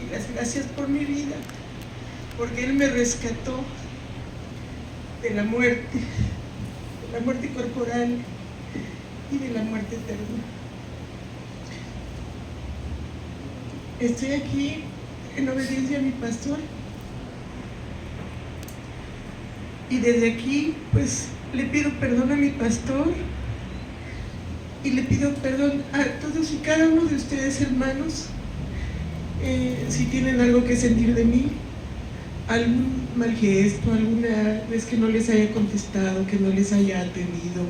y las gracias por mi vida, porque Él me rescató de la muerte corporal y de la muerte eterna. Estoy aquí en obediencia a mi pastor y desde aquí pues le pido perdón a mi pastor y le pido perdón a todos y cada uno de ustedes, hermanos, si tienen algo que sentir de mí, algún mal gesto, alguna vez que no les haya contestado, que no les haya atendido,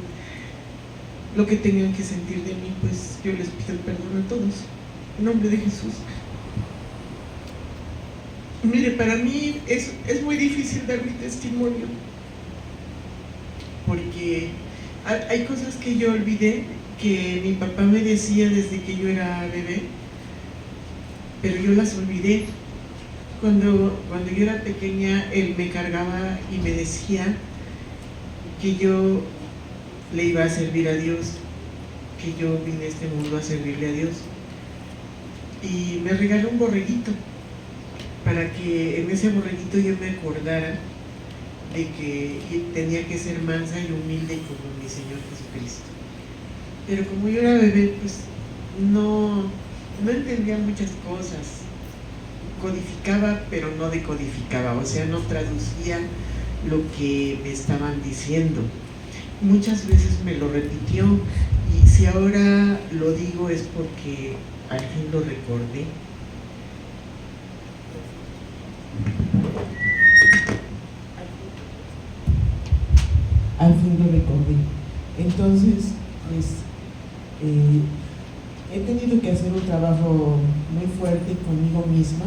lo que tengan que sentir de mí, pues yo les pido perdón a todos, en nombre de Jesús. Mire, para mí es muy difícil dar mi testimonio, porque hay cosas que yo olvidé, que mi papá me decía desde que yo era bebé, pero yo las olvidé. Cuando yo era pequeña, él me cargaba y me decía que yo le iba a servir a Dios, que yo vine a este mundo a servirle a Dios. Y me regaló un borreguito, para que en ese borreguito yo me acordara de que tenía que ser mansa y humilde como mi Señor Jesucristo. Pero como yo era bebé, pues no entendía muchas cosas. Codificaba, pero no decodificaba, o sea, no traducía lo que me estaban diciendo. Muchas veces me lo repitió, y si ahora lo digo es porque al fin lo recordé. Al fin lo recordé. Entonces, pues, he tenido que hacer un trabajo muy fuerte conmigo misma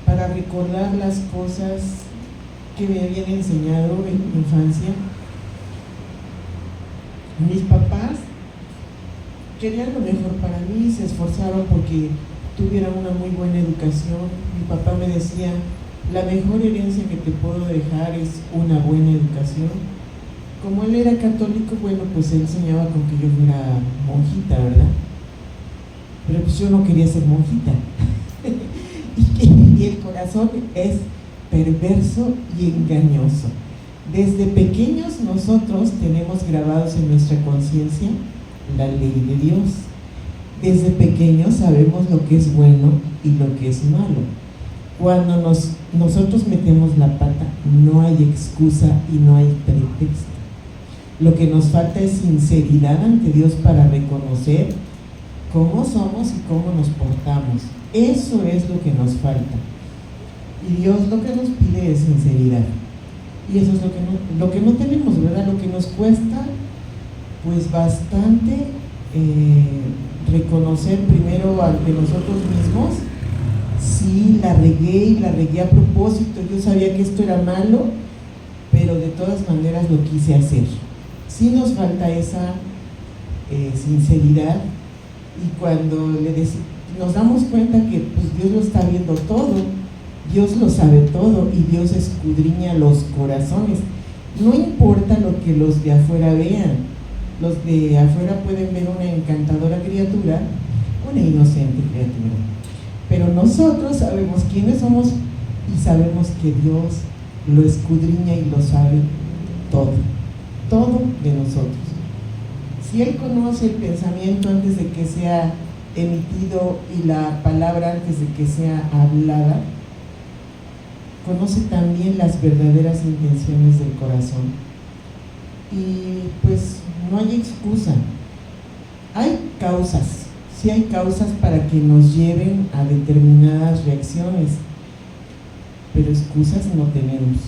para recordar las cosas que me habían enseñado en mi infancia. Mis papás querían lo mejor para mí, se esforzaron porque tuviera una muy buena educación. Mi papá me decía, la mejor herencia que te puedo dejar es una buena educación. Como él era católico, bueno, pues él soñaba con que yo fuera monjita, ¿verdad? Pero pues yo no quería ser monjita. Y el corazón es perverso y engañoso. Desde pequeños nosotros tenemos grabados en nuestra conciencia la ley de Dios. Desde pequeños sabemos lo que es bueno y lo que es malo. Cuando nosotros metemos la pata, no hay excusa y no hay pretexto. Lo que nos falta es sinceridad ante Dios para reconocer cómo somos y cómo nos portamos. Eso es lo que nos falta. Y Dios lo que nos pide es sinceridad. Y eso es lo que no tenemos, ¿verdad? Lo que nos cuesta, pues bastante, reconocer primero ante nosotros mismos, sí, la regué a propósito, yo sabía que esto era malo, pero de todas maneras lo quise hacer. Sí nos falta esa sinceridad, y cuando nos damos cuenta que pues, Dios lo está viendo todo, Dios lo sabe todo, y Dios escudriña los corazones. No importa lo que los de afuera vean, los de afuera pueden ver una encantadora criatura, una inocente criatura, pero nosotros sabemos quiénes somos y sabemos que Dios lo escudriña y lo sabe todo de nosotros. Si Él conoce el pensamiento antes de que sea emitido y la palabra antes de que sea hablada, conoce también las verdaderas intenciones del corazón. Y pues no hay excusa. Hay causas, sí hay causas para que nos lleven a determinadas reacciones, pero excusas no tenemos.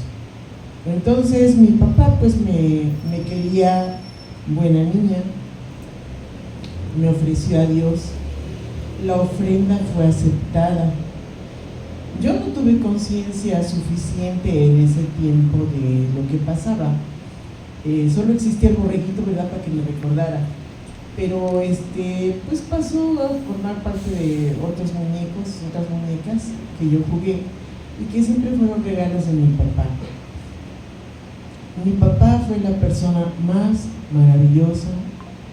Entonces mi papá pues me quería buena niña, me ofreció a Dios, la ofrenda fue aceptada. Yo no tuve conciencia suficiente en ese tiempo de lo que pasaba. Solo existía el borreguito, ¿verdad?, para que me recordara. Pero pues pasó a formar parte de otros muñecos, otras muñecas que yo jugué y que siempre fueron regalos de mi papá. Mi papá fue la persona más maravillosa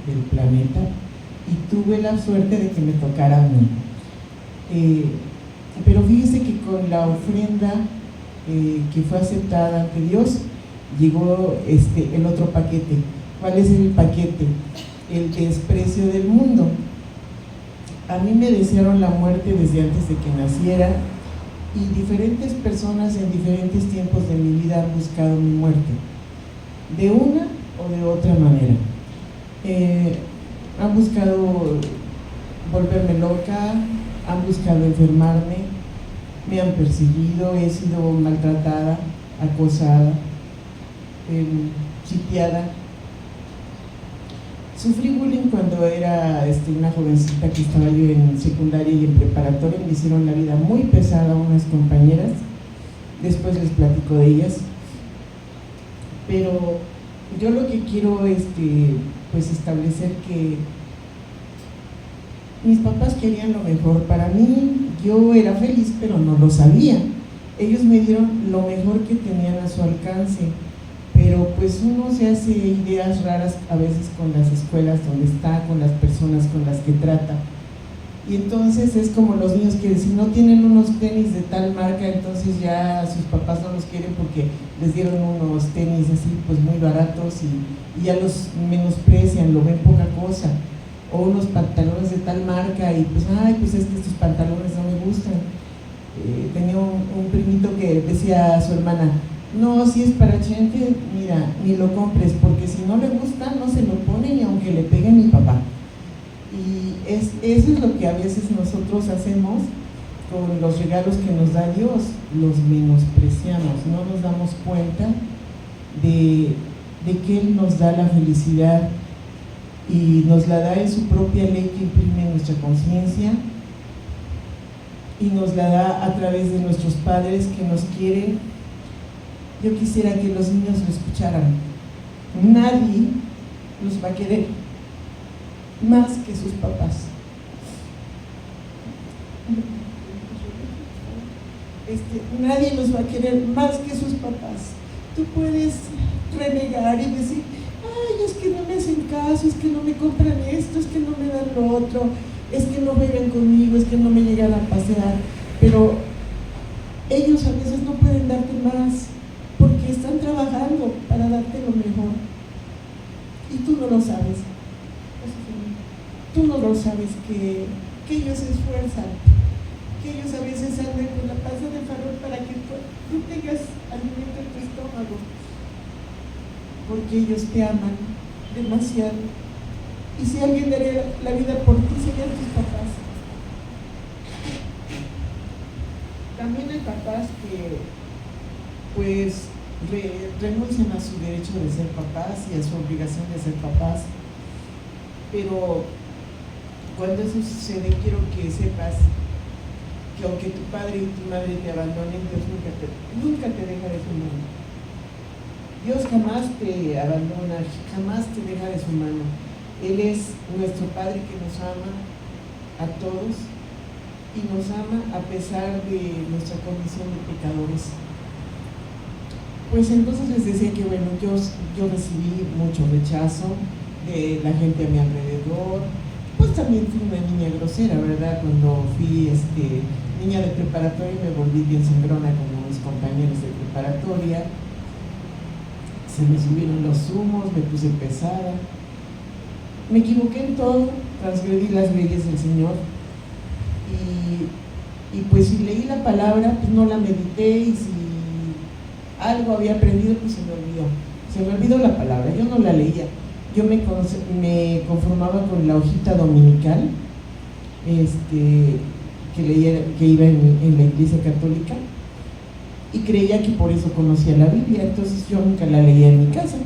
del planeta y tuve la suerte de que me tocara a mí. Pero fíjese que con la ofrenda que fue aceptada ante Dios, llegó el otro paquete. ¿Cuál es el paquete? El desprecio del mundo. A mí me desearon la muerte desde antes de que naciera, y diferentes personas en diferentes tiempos de mi vida han buscado mi muerte, de una o de otra manera. Han buscado volverme loca, han buscado enfermarme, me han perseguido, he sido maltratada, acosada, sitiada. Sufrí bullying cuando era una jovencita, que estaba yo en secundaria y en preparatoria. Me hicieron la vida muy pesada unas compañeras, después les platico de ellas. Pero yo lo que quiero pues establecer que mis papás querían lo mejor para mí. Yo era feliz, pero no lo sabía. Ellos me dieron lo mejor que tenían a su alcance, pero pues uno se hace ideas raras a veces con las escuelas donde está, con las personas con las que trata. Y entonces es como los niños que si no tienen unos tenis de tal marca, entonces ya sus papás no los quieren porque les dieron unos tenis así pues muy baratos, y ya los menosprecian, lo ven poca cosa. O unos pantalones de tal marca y pues, ay, pues es que estos pantalones no me gustan. Tenía un primito que decía a su hermana: no, si es para Chente, mira, ni lo compres, porque si no le gusta, no se lo pone ni aunque le pegue mi papá. Y eso es lo que a veces nosotros hacemos con los regalos que nos da Dios, los menospreciamos, no nos damos cuenta de que Él nos da la felicidad y nos la da en su propia ley que imprime en nuestra conciencia, y nos la da a través de nuestros padres que nos quieren. Yo quisiera que los niños lo escucharan. Nadie los va a querer más que sus papás. Nadie los va a querer más que sus papás. Tú puedes renegar y decir: ay, es que no me hacen caso, es que no me compran esto, es que no me dan lo otro, es que no beben conmigo, es que no me llegan a pasear. Pero ellos a veces no pueden darte más, porque están trabajando para darte lo mejor, y tú no lo sabes. Tú no lo sabes que ellos se esfuerzan, que ellos a veces andan con la panza de farol para que tú tengas alimento en tu estómago, porque ellos te aman demasiado. Y si alguien daría la vida por ti, serían tus papás. También hay papás que pues renuncian a su derecho de ser papás y a su obligación de ser papás, pero cuando eso sucede, quiero que sepas que aunque tu padre y tu madre te abandonen, Dios nunca te deja de su mano. Dios jamás te abandona, jamás te deja de su mano. Él es nuestro Padre que nos ama a todos y nos ama a pesar de nuestra condición de pecadores. Pues entonces les decía que bueno, yo recibí mucho rechazo de la gente a mi alrededor. Pues también fui una niña grosera, ¿verdad? Cuando fui niña de preparatoria me volví bien sangrona como mis compañeros de preparatoria. Se me subieron los humos, me puse pesada. Me equivoqué en todo, transgredí las leyes del Señor. Y pues si leí la palabra, pues no la medité, y si algo había aprendido, pues se me olvidó. Se me olvidó la palabra, yo no la leía. Yo me conformaba con la hojita dominical que iba en la iglesia católica, y creía que por eso conocía la Biblia. Entonces yo nunca la leía en mi casa.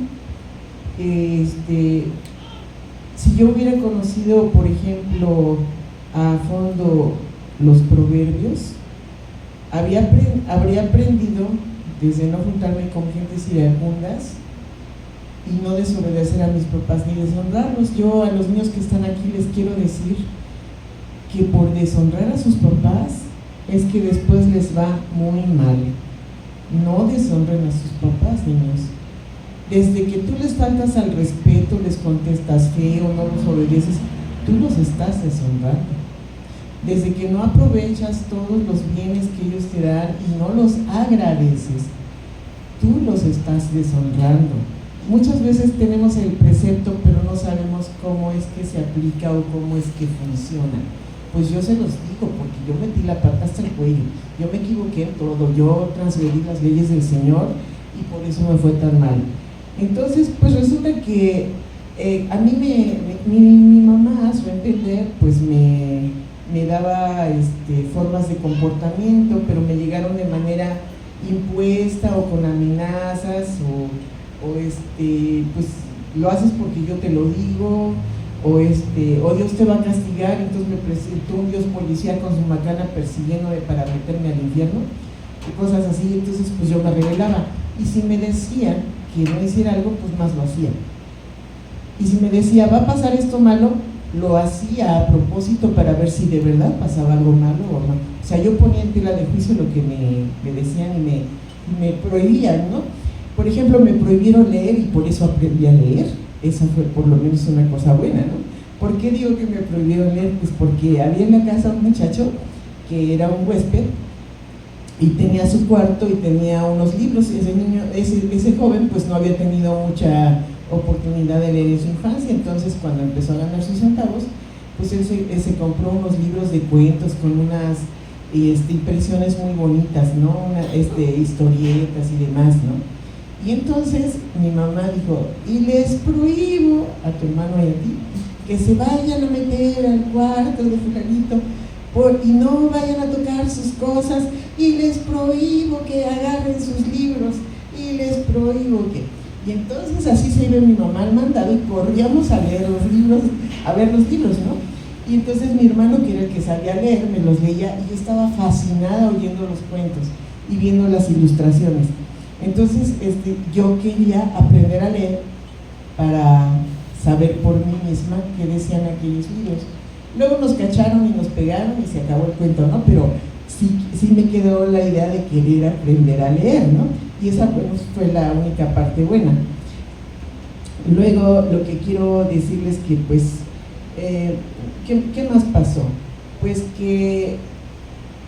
Si yo hubiera conocido, por ejemplo, a fondo los proverbios, habría aprendido desde no juntarme con gentes iracundas y no desobedecer a mis papás ni deshonrarlos. Yo a los niños que están aquí les quiero decir que por deshonrar a sus papás es que después les va muy mal. No deshonren a sus papás, niños. Desde que tú les faltas al respeto, les contestas feo, no los obedeces, tú los estás deshonrando. Desde que no aprovechas todos los bienes que ellos te dan y no los agradeces, tú los estás deshonrando. Muchas veces tenemos el precepto, pero no sabemos cómo es que se aplica o cómo es que funciona. Pues yo se los digo, porque yo metí la pata hasta el cuello, yo me equivoqué en todo, yo transgredí las leyes del Señor y por eso me fue tan mal. Entonces, pues resulta que a mí mi mamá, a su entender, pues me daba formas de comportamiento, pero me llegaron de manera impuesta o con amenazas o pues lo haces porque yo te lo digo, o Dios te va a castigar. Entonces me presentó un Dios policía con su macana persiguiéndome para meterme al infierno y cosas así. Entonces pues yo me rebelaba, y si me decían que no hiciera algo, pues más lo hacía, y si me decía va a pasar esto malo, lo hacía a propósito para ver si de verdad pasaba algo malo o no. O sea, yo ponía en tela de juicio lo que me decían y me prohibían, ¿no? Por ejemplo, me prohibieron leer y por eso aprendí a leer. Esa fue por lo menos una cosa buena, ¿no? ¿Por qué digo que me prohibieron leer? Pues porque había en la casa un muchacho que era un huésped y tenía su cuarto y tenía unos libros. Ese joven pues no había tenido mucha oportunidad de leer en su infancia. Entonces cuando empezó a ganar sus centavos, pues él se compró unos libros de cuentos con unas impresiones muy bonitas, ¿no? Historietas y demás, ¿no? Y entonces mi mamá dijo, y les prohíbo a tu hermano y a ti que se vayan a meter al cuarto de fulanito y no vayan a tocar sus cosas, y les prohíbo que agarren sus libros, y les prohíbo que... Y entonces así se iba mi mamá al mandado y corríamos a leer los libros, a ver los libros, ¿no? Y entonces mi hermano, que era el que sabía leer, me los leía y yo estaba fascinada oyendo los cuentos y viendo las ilustraciones. Entonces yo quería aprender a leer para saber por mí misma qué decían aquellos libros. Luego nos cacharon y nos pegaron y se acabó el cuento, ¿no? Pero sí me quedó la idea de querer aprender a leer, ¿no? Y esa fue la única parte buena. Luego lo que quiero decirles que pues, ¿qué más pasó? Pues que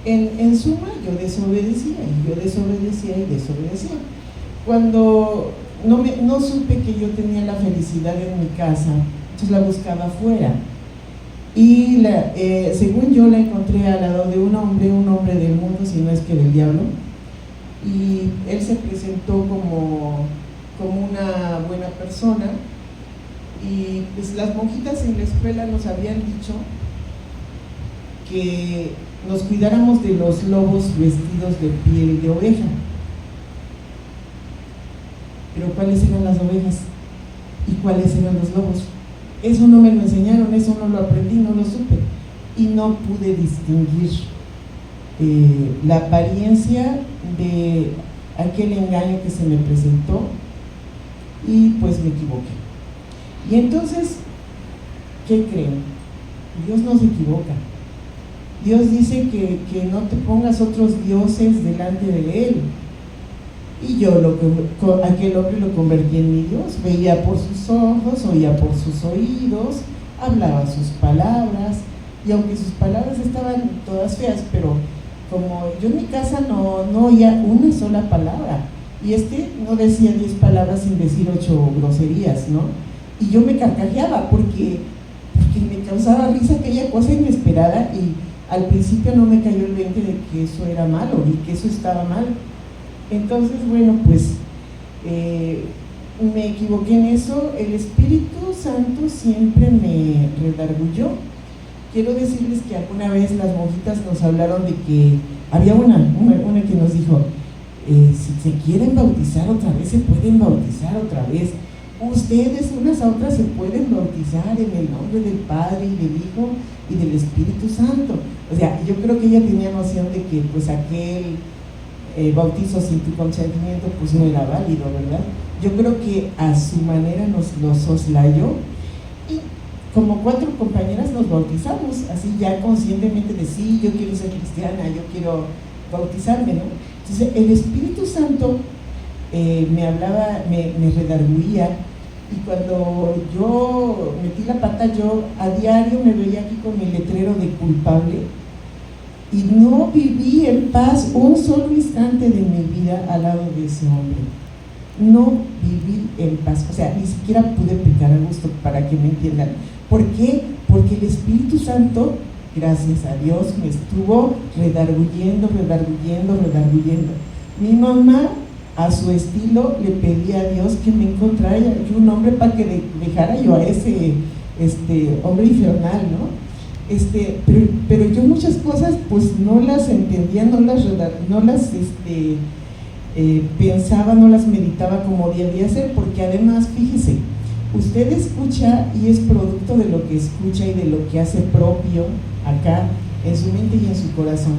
en suma yo desobedecía y desobedecía. Cuando no supe que yo tenía la felicidad en mi casa, entonces la buscaba afuera. Y según yo la encontré al lado de un hombre del mundo, si no es que del diablo, y él se presentó como una buena persona. Y pues las monjitas en la escuela nos habían dicho que nos cuidáramos de los lobos vestidos de piel de oveja. Pero ¿cuáles eran las ovejas? ¿Y cuáles eran los lobos? Eso no me lo enseñaron, eso no lo aprendí, no lo supe. Y no pude distinguir la apariencia de aquel engaño que se me presentó, y pues me equivoqué. Y entonces, ¿qué creen? Dios no se equivoca. Dios dice que no te pongas otros dioses delante de Él. Y yo aquel hombre lo convertí en mi Dios. Veía por sus ojos, oía por sus oídos, hablaba sus palabras, y aunque sus palabras estaban todas feas, pero como yo en mi casa no oía una sola palabra, y no decía 10 palabras sin decir 8 groserías, ¿no? Y yo me carcajeaba porque me causaba risa aquella cosa inesperada, y al principio no me cayó el 20 de que eso era malo y que eso estaba mal. Entonces, bueno, pues me equivoqué en eso. El Espíritu Santo siempre me redargulló. Quiero decirles que alguna vez las monjitas nos hablaron de que había una que nos dijo, si se quieren bautizar otra vez, se pueden bautizar otra vez. Ustedes unas a otras se pueden bautizar en el nombre del Padre y del Hijo y del Espíritu Santo. O sea, yo creo que ella tenía noción de que pues aquel bautizo sin tu consentimiento pues no era válido, ¿verdad? Yo creo que a su manera nos soslayó, y como 4 compañeras nos bautizamos, así ya conscientemente de sí, yo quiero ser cristiana, yo quiero bautizarme, ¿no? Entonces el Espíritu Santo me hablaba, me redarguía, y cuando yo metí la pata, yo a diario me veía aquí con mi letrero de culpable, Y no viví en paz un solo instante de mi vida al lado de ese hombre. No viví en paz, o sea, ni siquiera pude pecar a gusto, para que me entiendan. ¿Por qué? Porque el Espíritu Santo, gracias a Dios, me estuvo redarguyendo. Mi mamá, a su estilo, le pedía a Dios que me encontrara yo un hombre para que dejara yo a ese hombre infernal, ¿no? Pero yo muchas cosas pues no las entendía, no las pensaba, no las meditaba como debía ser, porque además, fíjese, usted escucha y es producto de lo que escucha y de lo que hace propio acá en su mente y en su corazón.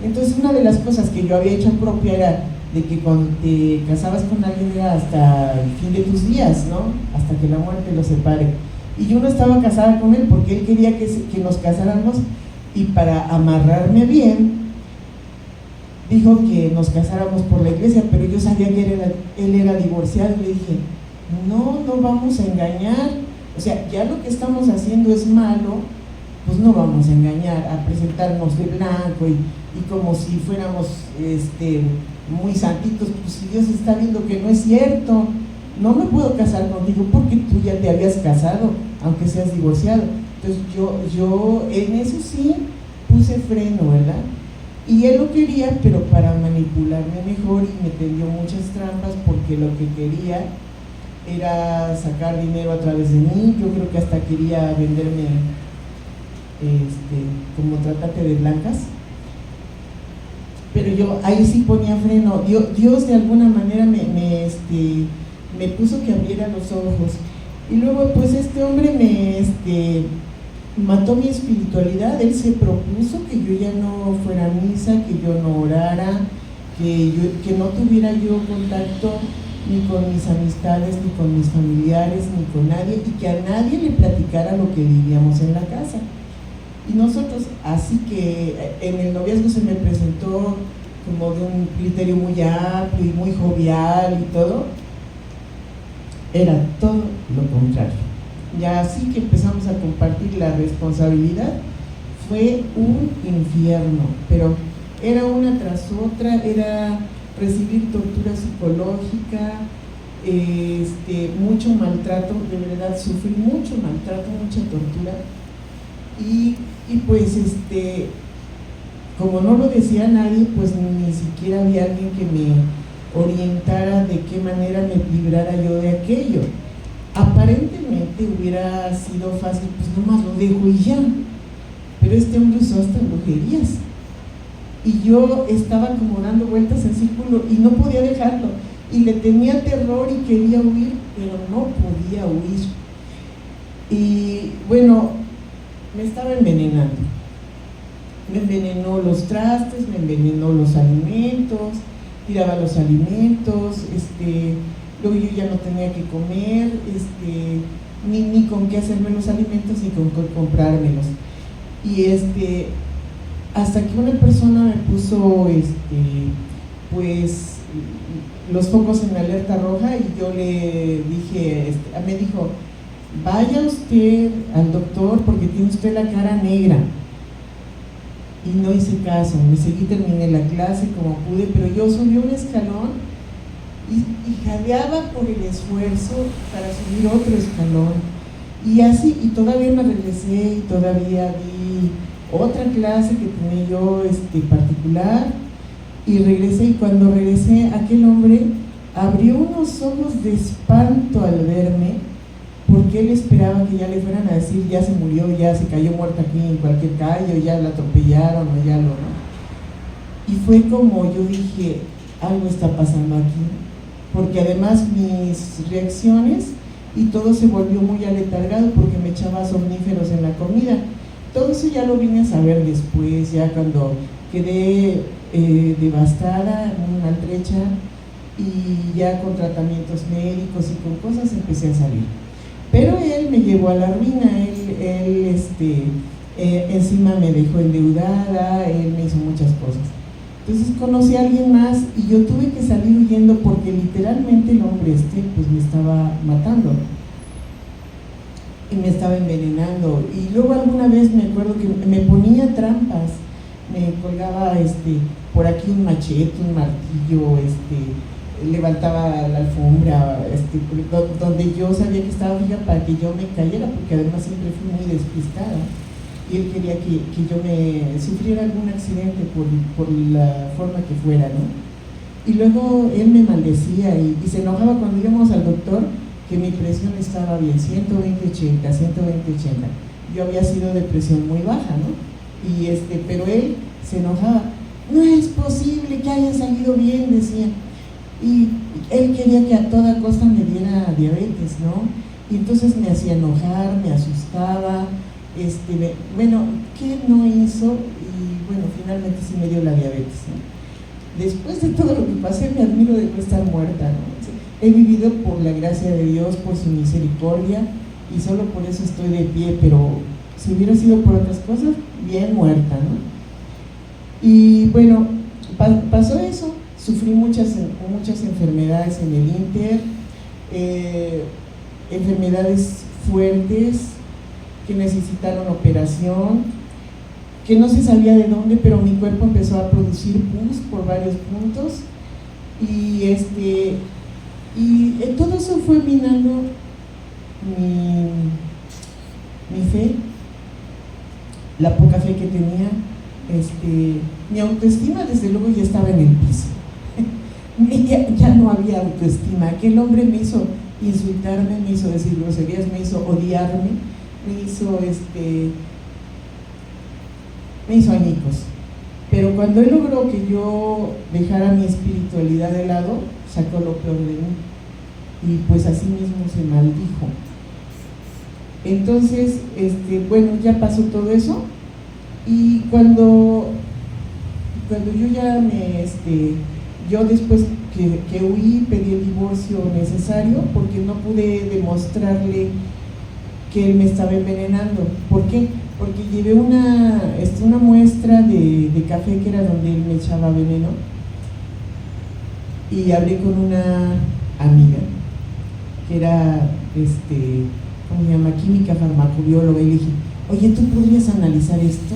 Entonces, una de las cosas que yo había hecho propia era de que cuando te casabas con alguien era hasta el fin de tus días, ¿no? Hasta que la muerte los separe. Y yo no estaba casada con él porque él quería que nos casáramos, y para amarrarme bien dijo que nos casáramos por la iglesia, pero yo sabía que él era divorciado, y le dije, no vamos a engañar, o sea, ya lo que estamos haciendo es malo, pues no vamos a engañar, a presentarnos de blanco y como si fuéramos muy santitos, pues si Dios está viendo que no es cierto, no me puedo casar contigo porque tú ya te habías casado, aunque seas divorciado. Entonces yo en eso sí puse freno, ¿verdad? Y él lo quería, pero para manipularme mejor, y me tendió muchas trampas porque lo que quería era sacar dinero a través de mí. Yo creo que hasta quería venderme como tratarte de blancas. Pero yo ahí sí ponía freno. Dios de alguna manera me puso que abriera los ojos. Y luego pues este hombre me mató mi espiritualidad. Él se propuso que yo ya no fuera a misa, que yo no orara, que no tuviera yo contacto ni con mis amistades, ni con mis familiares, ni con nadie, y que a nadie le platicara lo que vivíamos en la casa. Y nosotros, así que en el noviazgo se me presentó como de un criterio muy amplio y muy jovial y todo, era todo lo contrario. Ya así que empezamos a compartir la responsabilidad, fue un infierno, pero era una tras otra, era recibir tortura psicológica, mucho maltrato, de verdad sufrí mucho maltrato, mucha tortura, y pues como no lo decía nadie, pues ni siquiera había alguien que me orientara de qué manera me librara yo de aquello. Aparentemente hubiera sido fácil, pues nomás lo dejo y ya, pero este hombre usó hasta brujerías, y yo estaba como dando vueltas en círculo y no podía dejarlo, y le tenía terror y quería huir, pero no podía huir. Y bueno, me estaba envenenando, me envenenó los trastes, me envenenó los alimentos, tiraba los alimentos, luego yo ya no tenía que comer, ni con qué hacerme los alimentos, ni con qué comprármelos. Y hasta que una persona me puso pues los focos en alerta roja, y yo le dije, me dijo, vaya usted al doctor porque tiene usted la cara negra. Y no hice caso, terminé la clase como pude, pero yo subí un escalón y jadeaba por el esfuerzo para subir otro escalón, y así, y todavía me regresé y todavía di otra clase que tenía yo particular, y regresé, y cuando regresé aquel hombre abrió unos ojos de espanto al verme, porque él esperaba que ya le fueran a decir, ya se murió, ya se cayó muerta aquí en cualquier calle, o ya la atropellaron, o ya lo, ¿no? Y fue como yo dije, algo está pasando aquí, porque además mis reacciones y todo se volvió muy aletargado, porque me echaba somníferos en la comida. Todo eso ya lo vine a saber después, ya cuando quedé devastada, maltrecha, y ya con tratamientos médicos y con cosas empecé a salir. Pero él me llevó a la ruina, él encima me dejó endeudada, él me hizo muchas cosas. Entonces conocí a alguien más y yo tuve que salir huyendo, porque literalmente el hombre pues me estaba matando y me estaba envenenando. Y luego alguna vez me acuerdo que me ponía trampas, me colgaba por aquí un machete, un martillo, levantaba la alfombra, donde yo sabía que estaba fija para que yo me cayera, porque además siempre fui muy despistada y él quería que yo me sufriera algún accidente por la forma que fuera, ¿no? Y luego él me maldecía y se enojaba cuando íbamos al doctor, que mi presión estaba bien, 120/80, 120/80. Yo había sido de presión muy baja, ¿no? Pero él se enojaba. No es posible que haya salido bien, decía. Y él quería que a toda costa me diera diabetes, ¿no? Y entonces me hacía enojar, me asustaba, bueno, ¿qué no hizo? Y bueno, finalmente sí me dio la diabetes, ¿no? Después de todo lo que pasé, me admiro de no estar muerta, ¿no? He vivido por la gracia de Dios, por su misericordia, y solo por eso estoy de pie, pero si hubiera sido por otras cosas, bien muerta, ¿no? Y bueno, pasó eso, sufrí muchas enfermedades en el Inter, enfermedades fuertes que necesitaron operación, que no se sabía de dónde, pero mi cuerpo empezó a producir pus por varios puntos, y todo eso fue minando mi fe, la poca fe que tenía. Mi autoestima desde luego ya estaba en el piso. ya no había autoestima. Aquel hombre me hizo insultarme, me hizo decir groserías, me hizo odiarme, me hizo añicos. Pero cuando él logró que yo dejara mi espiritualidad de lado, sacó lo peor de mí, y pues así mismo se maldijo. Entonces, bueno, ya pasó todo eso, y cuando yo ya yo después que huí, pedí el divorcio necesario, porque no pude demostrarle que él me estaba envenenando. ¿Por qué? Porque llevé una muestra de café, que era donde él me echaba veneno, y hablé con una amiga que era, ¿cómo se llama? Química farmacobióloga, y le dije, oye, ¿tú podrías analizar esto?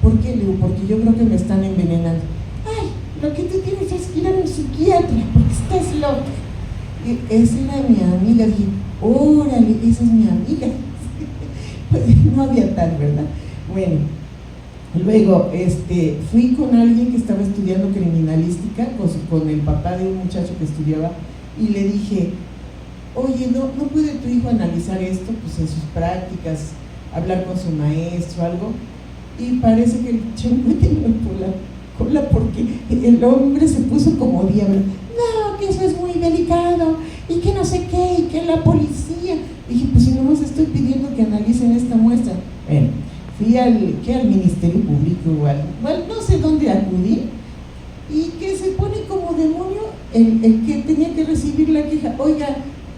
¿Por qué? Le digo, porque yo creo que me están envenenando. Ay, lo que tú tienes es que ir a un psiquiatra, porque estás loca. Y esa era mi amiga. Dije, órale, esa es mi amiga. Pues no había tal, ¿verdad? Bueno, luego fui con alguien que estaba estudiando criminalística, con el papá de un muchacho que estudiaba, y le dije, oye, ¿no puede tu hijo analizar esto? Pues en sus prácticas, hablar con su maestro, algo. Y parece que el chongo tenía por la cola, porque el hombre se puso como diablo. No, que eso es muy delicado, y que no sé qué, y que la policía. Dije, pues si nomás estoy pidiendo que analicen esta muestra. Bueno, fui al Ministerio Público, igual, no sé dónde acudí, y que se pone como demonio el que tenía que recibir la queja. Oiga,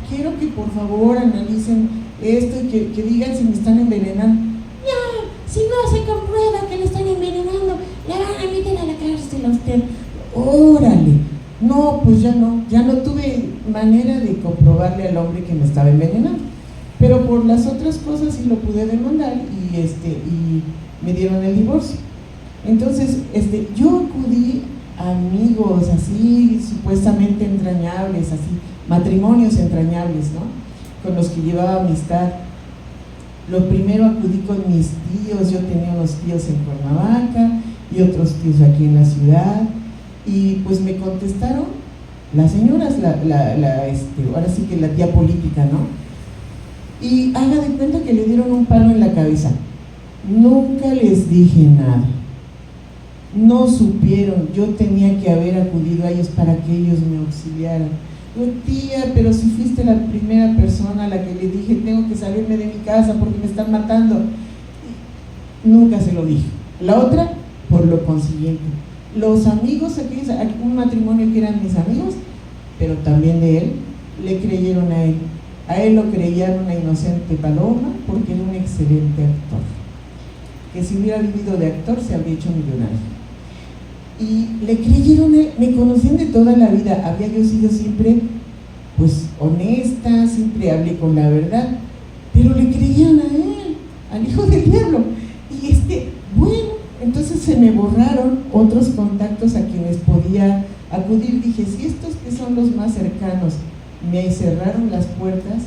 quiero que por favor analicen esto y que digan si me están envenenando. No, si no se comprueba que le están envenenando, le van a meter a la cárcel a usted. Órale. No, pues ya no tuve manera de comprobarle al hombre que me estaba envenenando, pero por las otras cosas sí lo pude demandar, y me dieron el divorcio. Entonces, yo acudí a amigos así supuestamente entrañables, así matrimonios entrañables, ¿no? Con los que llevaba amistad. Lo primero acudí con mis tíos. Yo tenía unos tíos en Cuernavaca y otros tíos aquí en la ciudad, y pues me contestaron las señoras, ahora sí que la tía política, ¿no? Y haga de cuenta que le dieron un palo en la cabeza. Nunca les dije nada, no supieron. Yo tenía que haber acudido a ellos para que ellos me auxiliaran. Yo, tía, pero si fuiste la primera persona a la que le dije, tengo que salirme de mi casa porque me están matando. Nunca se lo dije. La otra, por lo consiguiente, los amigos, un matrimonio que eran mis amigos, pero también de él, le creyeron a él. A él lo creían una inocente paloma, porque era un excelente actor, que si hubiera vivido de actor se habría hecho millonario. Y le creyeron a él. Me conocían de toda la vida. Había yo sido siempre pues honesta, siempre hablé con la verdad, pero le creían a él, al hijo del diablo. Y bueno, Entonces se me borraron otros contactos a quienes podía acudir. Dije, si estos que son los más cercanos me cerraron las puertas,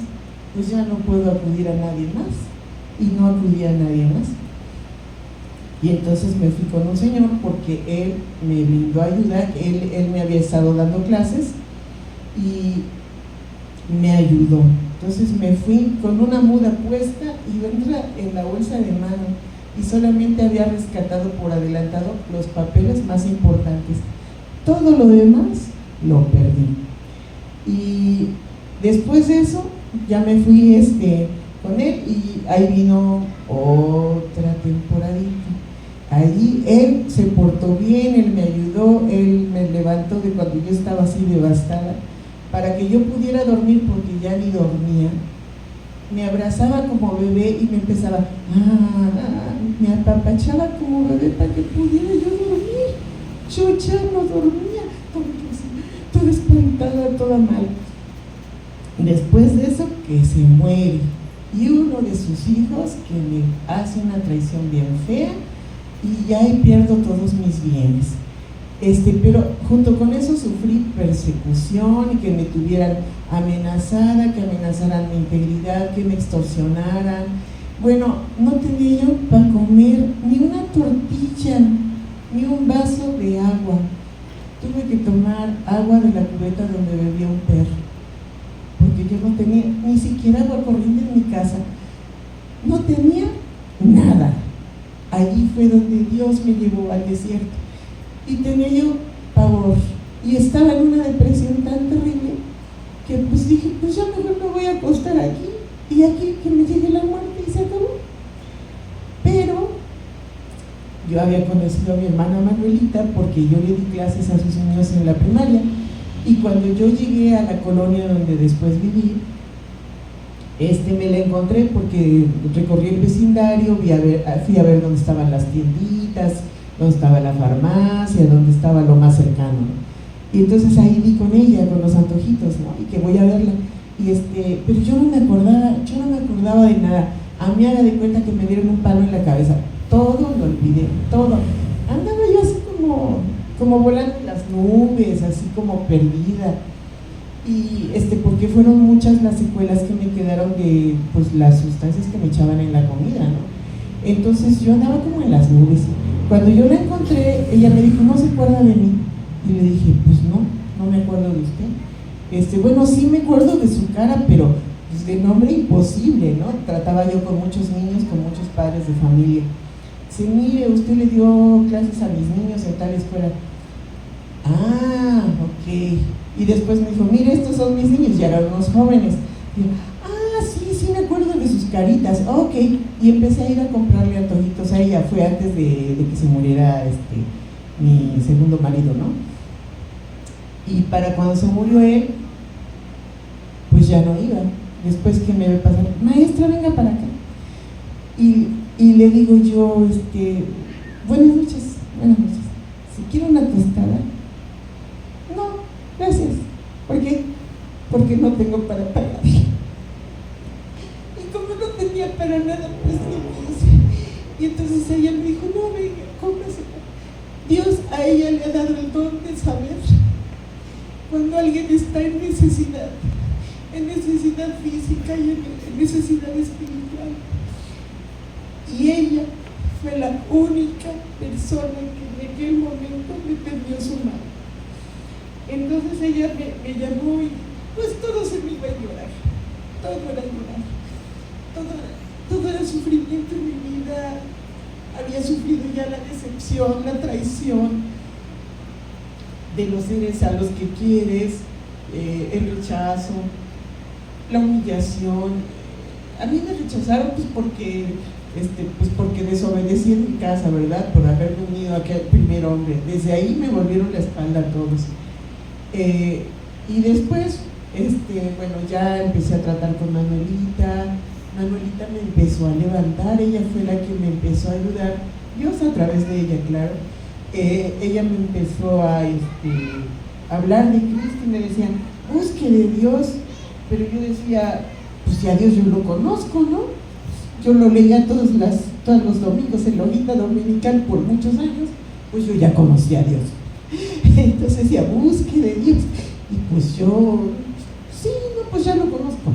pues ya no puedo acudir a nadie más. Y no acudí a nadie más. Y entonces me fui con un señor porque él me brindó ayuda, él me había estado dando clases y me ayudó. Entonces me fui con una muda puesta y otra en la bolsa de mano, y solamente había rescatado por adelantado los papeles más importantes. Todo lo demás lo perdí. Y después de eso ya me fui con él, y ahí vino otra temporadita. Allí él se portó bien, él me ayudó, él me levantó de cuando yo estaba así devastada, para que yo pudiera dormir, porque ya ni dormía. Me abrazaba como bebé y me empezaba, me apapachaba como bebé para que pudiera yo dormir. Yo ya no dormía, toda espantada, toda mal. Después de eso, que se muere, y uno de sus hijos que me hace una traición bien fea, y ya ahí pierdo todos mis bienes. Pero junto con eso sufrí persecución, y que me tuvieran amenazada, que amenazaran mi integridad, que me extorsionaran. Bueno, no tenía yo para comer ni una tortilla, ni un vaso de agua. Tuve que tomar agua de la cubeta donde bebía un perro, porque yo no tenía ni siquiera agua corriente en mi casa. No tenía nada. Allí fue donde Dios me llevó al desierto, y tenía yo pavor, y estaba en una depresión tan terrible que pues dije, pues ya mejor me voy a acostar aquí, y aquí que me llegue la muerte y se acabó. Pero yo había conocido a mi hermana Manuelita porque yo le di clases a sus niños en la primaria, y cuando yo llegué a la colonia donde después viví, me la encontré porque recorrí el vecindario, fui a ver dónde estaban las tienditas, dónde estaba la farmacia, dónde estaba lo más cercano, ¿no? Y entonces ahí vi con ella, con los antojitos, ¿no? Y que voy a verla. Pero yo no me acordaba de nada. A mí haga de cuenta que me dieron un palo en la cabeza. Todo lo olvidé, todo. Andaba yo así como volando en las nubes, así como perdida. Y porque fueron muchas las secuelas que me quedaron de pues las sustancias que me echaban en la comida, ¿no? Entonces yo andaba como en las nubes. Cuando yo la encontré, ella me dijo, ¿no se acuerda de mí? Y le dije, pues no me acuerdo de usted. Bueno, sí me acuerdo de su cara, pero pues, de nombre imposible, ¿no? Trataba yo con muchos niños, con muchos padres de familia. Dice, mire, usted le dio clases a mis niños en tal escuela. Ah, ok. Y después me dijo, mire, estos son mis niños, ya eran unos jóvenes. Y yo, sí me acuerdo de sus caritas, ok. Y empecé a ir a comprarle antojitos a ella. Fue antes de que se muriera mi segundo marido, ¿no? Y para cuando se murió él, pues ya no iba. Después que me ve pasar, maestra, venga para acá. Y le digo yo, buenas noches. Si quiere una tostada. No, gracias. ¿Por qué? Porque no tengo para pagar. Y como no tenía para nada, pues ni quise. Y entonces ella me dijo, no, venga, cómprasela. Dios a ella le ha dado el don de saber cuando alguien está en necesidad física y en necesidad espiritual. Y ella fue la única persona que en aquel momento me tendió su mano. Entonces ella me llamó y pues todo se me iba a llorar, todo era llorar, todo era sufrimiento en mi vida. Había sufrido ya la decepción, la traición de los seres a los que quieres, el rechazo, la humillación. A mí me rechazaron pues porque desobedecí en mi casa, ¿verdad? Por haberme unido a aquel primer hombre. Desde ahí me volvieron la espalda a todos. Y después, bueno, ya empecé a tratar con Manuelita. Manuelita me empezó a levantar, ella fue la que me empezó a ayudar, Dios a través de ella, claro. Ella me empezó a hablar de Cristo y me decían, busque de Dios, pero yo decía, pues ya Dios yo lo conozco, ¿no? Yo lo leía todas todos los domingos en la hojita dominical por muchos años, pues yo ya conocí a Dios. Entonces decía, busque de Dios. Y pues yo, sí, no, pues ya lo conozco.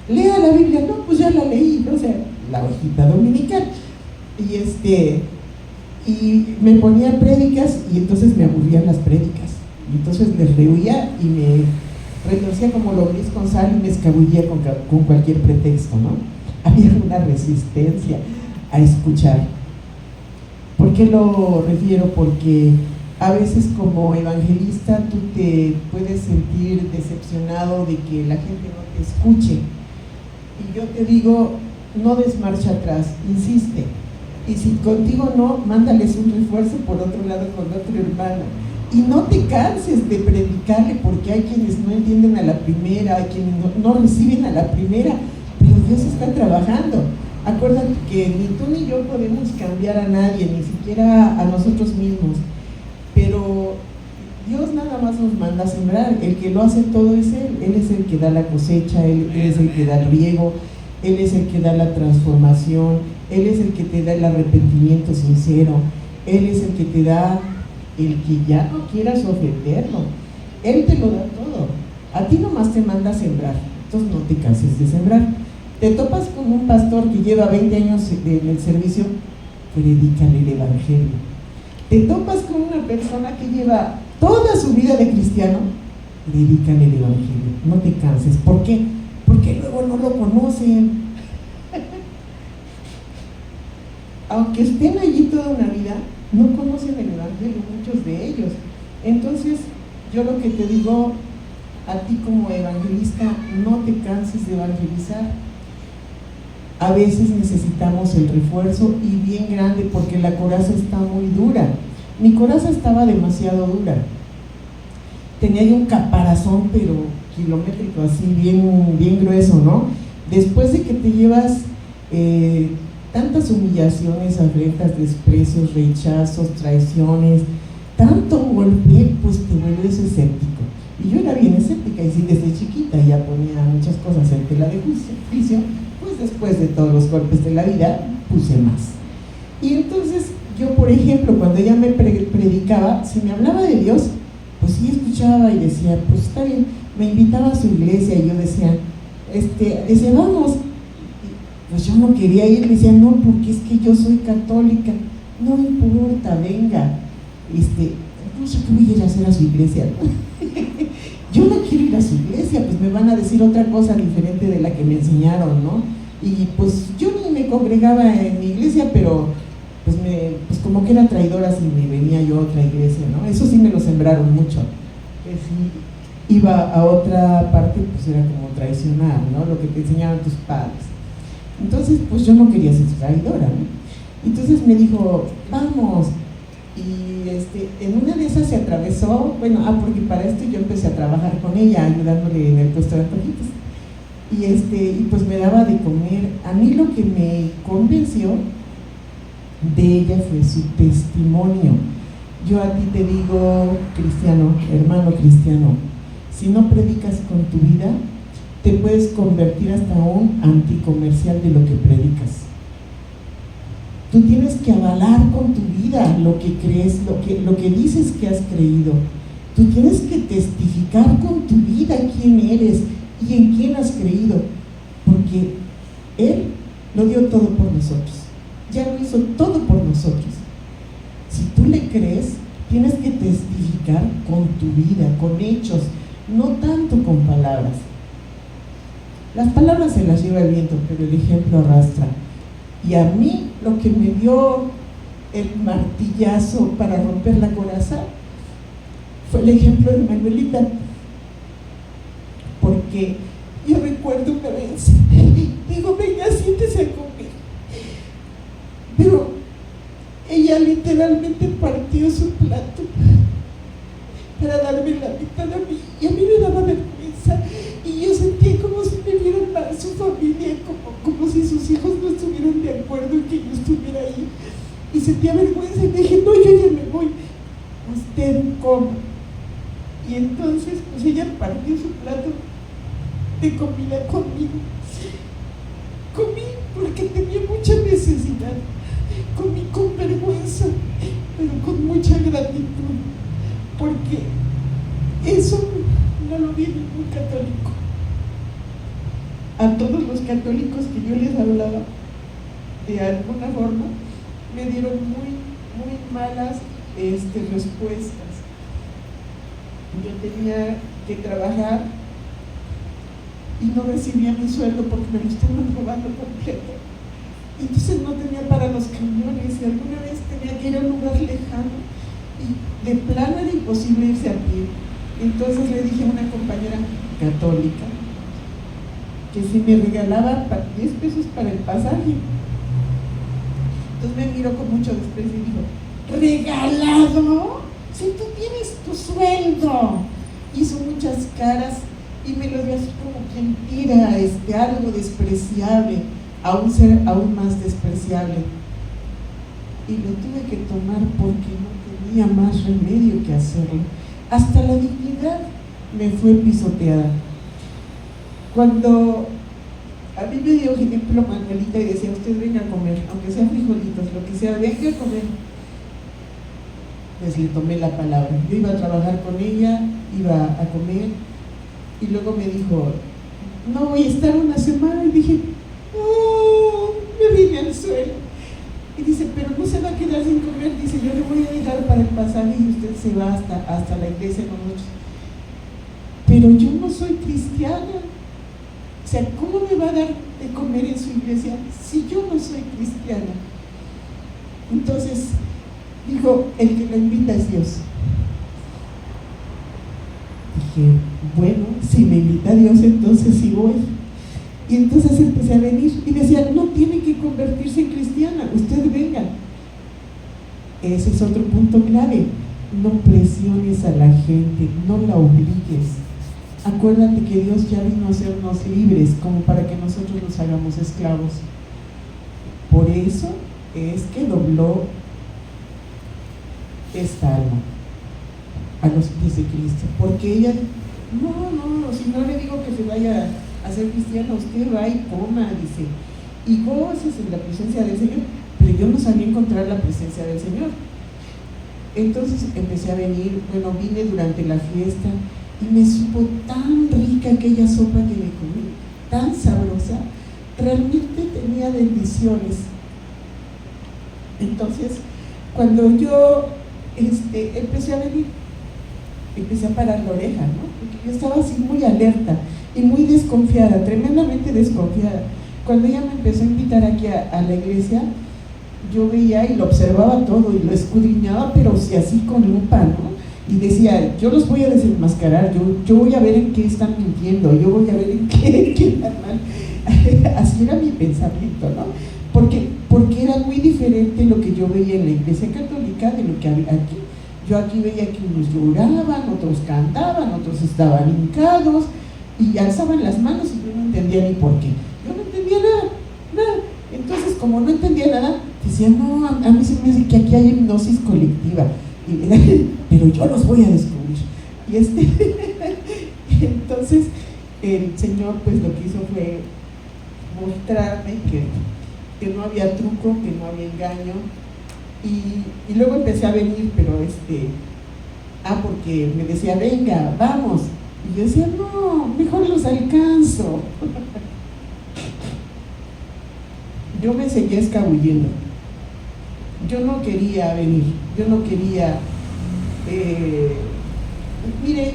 Lea la Biblia, no, pues ya la leí, ¿no? O sea, la hojita dominical. Y me ponía prédicas y entonces me aburrían las prédicas. Y entonces les rehuía y me retorcía como lombriz con sal y me escabullía con cualquier pretexto, ¿no? Había una resistencia a escuchar. ¿Por qué lo refiero? Porque a veces como evangelista tú te puedes sentir decepcionado de que la gente no te escuche. Y yo te digo, no des marcha atrás, insiste. Y si contigo no, mándales un refuerzo por otro lado con otro hermano. Y no te canses de predicarle, porque hay quienes no entienden a la primera, hay quienes no reciben a la primera, pero Dios está trabajando. Acuérdate que ni tú ni yo podemos cambiar a nadie, ni siquiera a nosotros mismos, pero Dios nada más nos manda a sembrar. El que lo hace todo es Él es el que da la cosecha, Él es el que da el riego, Él es el que da la transformación, Él es el que te da el arrepentimiento sincero, Él es el que te da el que ya no quieras ofenderlo. Él te lo da todo. A ti nomás te manda a sembrar, entonces no te canses de sembrar. Te topas con un pastor que lleva 20 años en el servicio, predícale el evangelio. Te topas con una persona que lleva toda su vida de cristiano, predícale el evangelio. No te canses. ¿Por qué? Porque luego no lo conocen. Aunque estén allí toda una vida, no conocen el evangelio, muchos de ellos. Entonces, yo lo que te digo a ti como evangelista, no te canses de evangelizar. A veces necesitamos el refuerzo y bien grande, porque la coraza está muy dura. Mi coraza estaba demasiado dura. Tenía yo un caparazón, pero kilométrico, así bien grueso, ¿no? Después de que te llevas tantas humillaciones, afrentas, desprecios, rechazos, traiciones, tanto golpe, pues te vuelves escéptico. Y yo era bien escéptica, y sí, desde chiquita ya ponía muchas cosas en tela de juicio, pues después de todos los golpes de la vida, puse más. Y entonces yo, por ejemplo, cuando ella me predicaba, si me hablaba de Dios, pues sí escuchaba y decía, pues está bien. Me invitaba a su iglesia y yo decía, vamos. Pues yo no quería ir, le decía, no, porque es que yo soy católica. No importa, venga. No sé qué voy a ir a hacer a su iglesia, ¿no? Yo no quiero ir a su iglesia, pues me van a decir otra cosa diferente de la que me enseñaron, ¿no? Y pues yo ni me congregaba en mi iglesia, pero pues como que era traidora si me venía yo a otra iglesia, ¿no? Eso sí me lo sembraron mucho. Que si iba a otra parte, pues era como traicionar, ¿no? Lo que te enseñaban tus padres. Entonces, pues yo no quería ser traidora, ¿no? Entonces me dijo, vamos. Y en una de esas se atravesó, porque para esto yo empecé a trabajar con ella, ayudándole en el puesto de antojitos. Y pues me daba de comer. A mí lo que me convenció de ella fue su testimonio. Yo a ti te digo, cristiano, hermano cristiano, si no predicas con tu vida, te puedes convertir hasta un anticomercial de lo que predicas. Tú tienes que avalar con tu vida lo que crees, lo que dices que has creído. Tú tienes que testificar con tu vida quién eres y en quién has creído, porque Él lo dio todo por nosotros. Ya lo hizo todo por nosotros. Si tú le crees, tienes que testificar con tu vida, con hechos, no tanto con palabras. Las palabras se las lleva el viento, pero el ejemplo arrastra. Y a mí lo que me dio el martillazo para romper la coraza fue el ejemplo de Manuelita. Porque yo recuerdo una vez, digo, venga, siéntese a comer. Pero ella literalmente partió su plato para darme la mitad a mí, y a mí me daba vergüenza, y yo sentía como si me vieran mal su familia, como si sus hijos no estuvieran de acuerdo en que yo estuviera ahí, y sentía vergüenza, y dije, no, yo ya me voy, usted coma. Y entonces pues ella partió su plato de comida conmigo. Comí porque tenía mucha necesidad. con vergüenza, pero con mucha gratitud, porque eso no lo vi en ningún católico. A todos los católicos que yo les hablaba, de alguna forma, me dieron muy malas respuestas. Yo tenía que trabajar y no recibía mi sueldo porque me lo estaban robando completo. Entonces no tenía para los camiones y alguna vez tenía que ir a un lugar lejano y de plano era imposible irse a pie. Entonces le dije a una compañera católica que si me regalaba 10 pesos para el pasaje. Entonces me miró con mucho desprecio y dijo: ¿regalado? Si tú tienes tu sueldo. Hizo muchas caras y me lo dio así como quien tira algo despreciable a un ser aún más despreciable. Y lo tuve que tomar porque no tenía más remedio que hacerlo. Hasta la dignidad me fue pisoteada. Cuando a mí me dio ejemplo Manuelita y decía: usted venga a comer, aunque sean frijolitos, lo que sea, venga a comer. Pues le tomé la palabra. Yo iba a trabajar con ella, iba a comer, y luego me dijo: no voy a estar una semana. Y dije: oh, me vine al suelo. Y dice: pero no se va a quedar sin comer. Dice: yo le voy a dejar para el pasaje y usted se va hasta la iglesia con nosotros. Pero yo no soy cristiana. O sea, ¿cómo me va a dar de comer en su iglesia si yo no soy cristiana? Entonces dijo: el que la invita es Dios. Dije: bueno, si me invita Dios, entonces sí voy. Y entonces empecé a venir y decía: no tiene que convertirse en cristiana, usted venga. Ese es otro punto clave: no presiones a la gente, no la obligues. Acuérdate que Dios ya vino a hacernos libres, como para que nosotros nos hagamos esclavos. Por eso es que dobló esta alma a los pies de Cristo, porque ella: no, si no le digo que se vaya a ser cristiana, usted va y coma, dice, y goces en la presencia del Señor. Pero yo no sabía encontrar la presencia del Señor. Entonces empecé a venir, vine durante la fiesta y me supo tan rica aquella sopa que me comí, tan sabrosa, realmente tenía bendiciones. Entonces, cuando yo empecé a venir, empecé a parar la oreja, ¿no? Porque yo estaba así muy alerta y muy desconfiada, tremendamente desconfiada. Cuando ella me empezó a invitar aquí a la iglesia, yo veía y lo observaba todo y lo escudriñaba, pero sí, así con lupa, ¿no? Y decía: yo los voy a desenmascarar, yo voy a ver en qué están mintiendo, yo voy a ver en qué están mal. Así era mi pensamiento, ¿no? Porque era muy diferente lo que yo veía en la iglesia católica de lo que había aquí. Yo aquí veía que unos lloraban, otros cantaban, otros estaban hincados y alzaban las manos y yo no entendía ni por qué. Yo no entendía nada. Entonces, como no entendía nada, decía: no, a mí se me hace que aquí hay hipnosis colectiva, pero yo los voy a descubrir. Y entonces el Señor pues lo que hizo fue mostrarme que no había truco, que no había engaño. Y luego empecé a venir, pero porque me decía: venga, vamos. Y yo decía: no, mejor los alcanzo. Yo me seguía escabullendo. Yo no quería venir, yo no quería,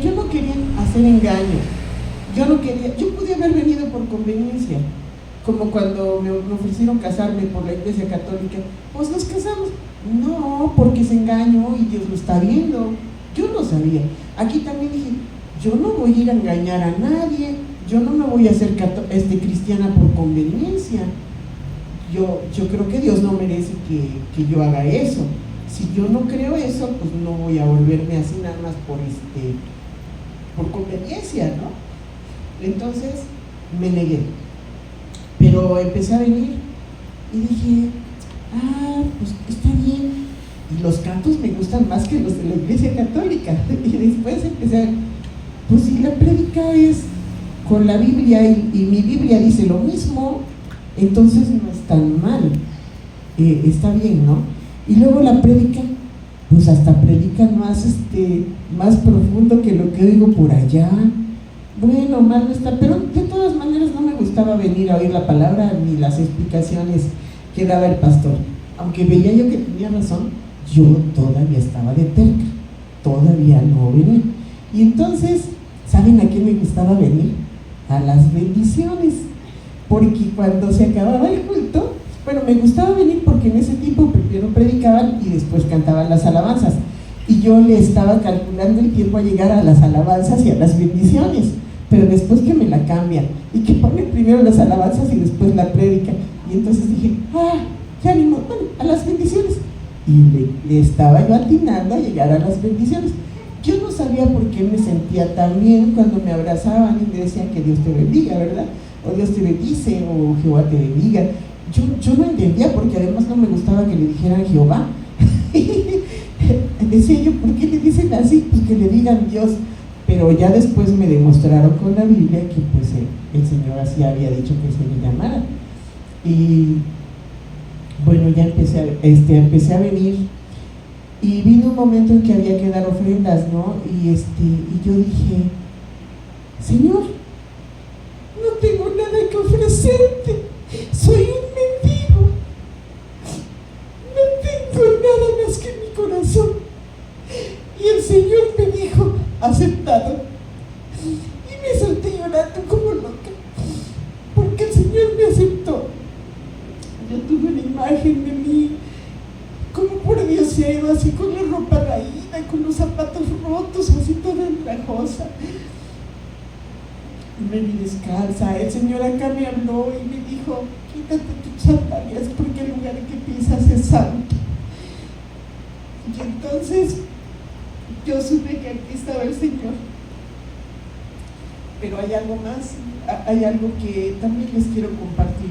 yo no quería hacer engaño. Yo podía haber venido por conveniencia, como cuando me ofrecieron casarme por la iglesia católica. Pues nos casamos. No, porque es engaño y Dios lo está viendo. Yo no sabía. Aquí también dije: yo no voy a ir a engañar a nadie, yo no me voy a hacer cristiana por conveniencia. Yo creo que Dios no merece que yo haga eso. Si yo no creo eso, pues no voy a volverme así nada más por conveniencia, ¿no? Entonces me negué, pero empecé a venir y dije: pues está bien. Y los cantos me gustan más que los de la iglesia católica. Y después empecé a: pues si la prédica es con la Biblia y mi Biblia dice lo mismo, entonces no es tan mal. está bien, ¿no? Y luego la prédica, pues hasta predican más profundo que lo que oigo por allá. Bueno, mal no está, pero de todas maneras no me gustaba venir a oír la palabra ni las explicaciones que daba el pastor. Aunque veía yo que tenía razón, yo todavía estaba de terca, todavía no venía. Y entonces, ¿saben a qué me gustaba venir? A las bendiciones, porque cuando se acababa el culto, bueno, me gustaba venir porque en ese tiempo primero predicaban y después cantaban las alabanzas, y yo le estaba calculando el tiempo a llegar a las alabanzas y a las bendiciones, pero después que me la cambian y que ponen primero las alabanzas y después la prédica, y entonces dije, ya ni modo, bueno, a las bendiciones, y le estaba yo atinando a llegar a las bendiciones. Yo no sabía por qué me sentía tan bien cuando me abrazaban y me decían que Dios te bendiga, ¿verdad? O Dios te bendice, o Jehová te bendiga. Yo no entendía, porque además no me gustaba que le dijeran Jehová. Decía yo, ¿por qué le dicen así? Pues que le digan Dios. Pero ya después me demostraron con la Biblia que pues el Señor así había dicho que se le llamara. Y bueno, ya empecé a venir, y vino un momento en que había que dar ofrendas, ¿no? Y yo dije, Señor, no tengo nada que ofrecerte, soy un mendigo, no tengo nada más que mi corazón. Y el Señor me dijo, aceptado. Y me solté llorando como loca, porque el Señor me aceptó. Yo tuve una imagen de mí, como por Dios se ha ido así con la ropa raída, con los zapatos rotos, así toda andrajosa. Me vi descalza. El Señor acá me habló y me dijo, quítate tus sandalias porque el lugar que pisas es santo. Y entonces yo supe que aquí estaba el Señor. Pero hay algo más, hay algo que también les quiero compartir.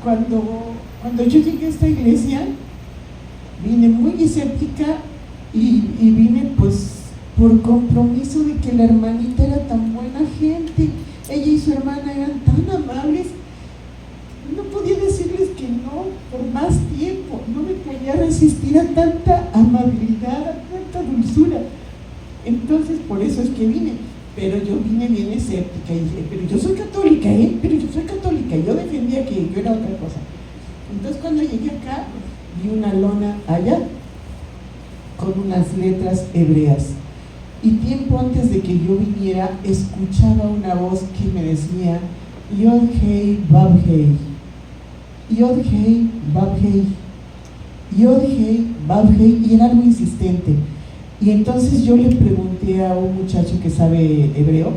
Cuando yo llegué a esta iglesia, vine muy escéptica y vine pues por compromiso de que la hermanita era tan buena gente, ella y su hermana eran tan amables, no podía decirles que no por más tiempo, no me podía resistir a tanta amabilidad, a tanta dulzura. Entonces por eso es que vine, pero yo vine bien escéptica y dije, pero yo soy católica, yo defendía que yo era otra cosa. Entonces cuando llegué acá, vi una lona allá con unas letras hebreas, y tiempo antes de que yo viniera escuchaba una voz que me decía Yod Hei Vav Hei, Yod Hei Vav Hei, Yod Hei Vav Hei, y era algo insistente. Y entonces yo le pregunté a un muchacho que sabe hebreo,